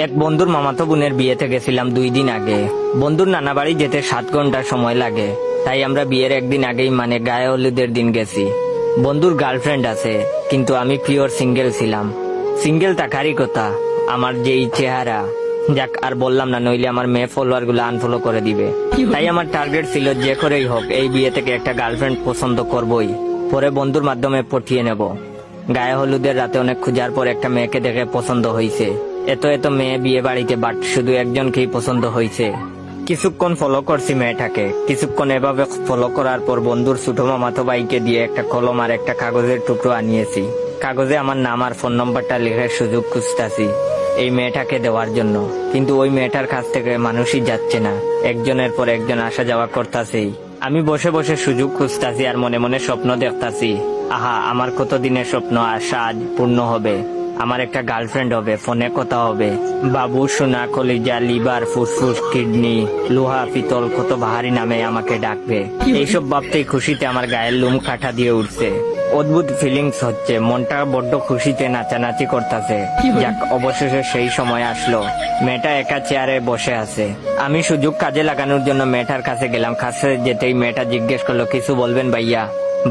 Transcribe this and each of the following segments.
এক বন্ধুর মামাতো বোনের বিয়েতে গেছিলাম 2 দিন আগে। বন্ধুর নানা বাড়ি যেতে 7 ঘন্টা সময় লাগে, তাই আমরা বিয়ের একদিন আগেই মানে গায়ে হলুদের দিন গেছি। বন্ধুর গার্লফ্রেন্ড আছে, কিন্তু আমি পিওর সিঙ্গেল ছিলাম। সিঙ্গেল থাকারই কথা, আমার যেই চেহারা, যাক আর বললাম না, নইলে আমার মেয়ে ফলোয়ার গুলো আনফলো করে দিবে। তাই আমার টার্গেট ছিল যে করেই হোক এই বিয়ে থেকে একটা গার্লফ্রেন্ড পছন্দ করবই, পরে বন্ধুর মাধ্যমে পটিয়ে নেব। গায়ে হলুদের রাতে অনেক খোঁজার পর একটা মেয়েকে দেখে পছন্দ হয়েছে। এত মেয়ে বিয়ে বাড়িতে, বাট শুধু একজনকেই পছন্দ হয়েছে। কিছুক্ষণ ফলো করছি মেয়েটাকে। কিছুক্ষণ এভাবে ফলো করার পর বন্ধুর ছোট মামাতো ভাইকে দিয়ে একটা কলম আর একটা কাগজের টুকরো আনিয়েছি। কাগজে আমার নাম আর ফোন নম্বরটা লিখে সুযোগ খুঁজতেছি এই মেয়েটাকে দেওয়ার জন্য, কিন্তু ওই মেয়েটার কাছ থেকে মানুষই যাচ্ছে না। একজনের পর একজন আসা যাওয়া করতেছেই। আমি বসে বসে সুযোগ খুঁজতাছি আর মনে মনে স্বপ্ন দেখতাছি। আহা, আমার কতদিনের স্বপ্ন আশা আজ পূর্ণ হবে। আমার একটা গার্লফ্রেন্ড হবে, ফোনে কথা হবে, বাবু সোনা কলিজা লিভার ফুসফুস কিডনি লোহা পিতল কত ভারী নামে আমাকে ডাকবে। এইসব ভাবতেই খুশিতে আমার গায়ের লোম কাটা দিয়ে উঠছে। অদ্ভুত ফিলিংস হচ্ছে, মনটা বড্ড খুশিতে নাচানাচি করতেছে। যাক, অবশেষে সেই সময় আসলো। মেয়েটা একা চেয়ারে বসে আছে। আমি সুযোগ কাজে লাগানোর জন্য মেয়েটার কাছে গেলাম। কাছে যেতেই মেয়েটা জিজ্ঞেস করলো, কিছু বলবেন ভাইয়া?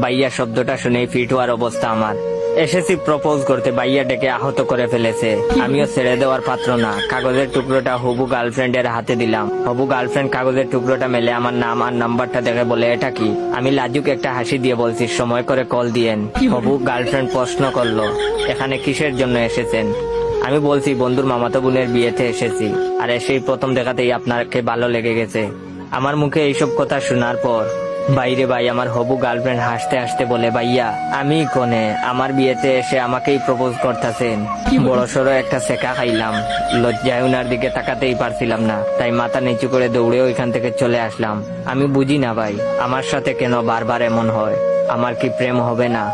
ভাইয়া শব্দটা শুনেই ফিট হওয়ার অবস্থা আমার। এসেছি প্রপোজ করতে, ভাইয়া ডেকে আহত করে ফেলেছে। আমিও ছেড়ে দেওয়ার পাত্র না। কাগজের টুকরোটা হবু গার্লফ্রেন্ডের হাতে দিলাম। হবু গার্লফ্রেন্ড কাগজের টুকরোটা মেলে আমার নাম আর নাম্বারটা দেখে বলে, এটা কি? আমি লাজুক একটা হাসি দিয়ে বলছি, সময় করে কল দিয়েন। হবু গার্লফ্রেন্ড প্রশ্ন করলো, এখানে কিসের জন্য এসেছেন? আমি বলছি, বন্ধুর মামাতো বোনের বিয়েতে এসেছি, আর এসেই প্রথম দেখাতেই আপনাকে ভালো লেগে গেছে। আমার মুখে এইসব কথা শোনার পর বাইরে ভাই আমার হবু গার্লফ্রেন্ড হাসতে হাসতে বলে, ভাইয়া আমি কোনে? আমার বিয়েতে এসে আমাকেই প্রপোজ করতেছেন? বড় সড়ো একটা সেকা খাইলাম। লজ্জায় উনার দিকে তাকাতেই পারছিলাম না, তাই মাথা নিচু করে দৌড়ে ওইখান থেকে চলে আসলাম। আমি বুঝি না ভাই, আমার সাথে কেন বারবার এমন হয়? আমার কি প্রেম হবে না?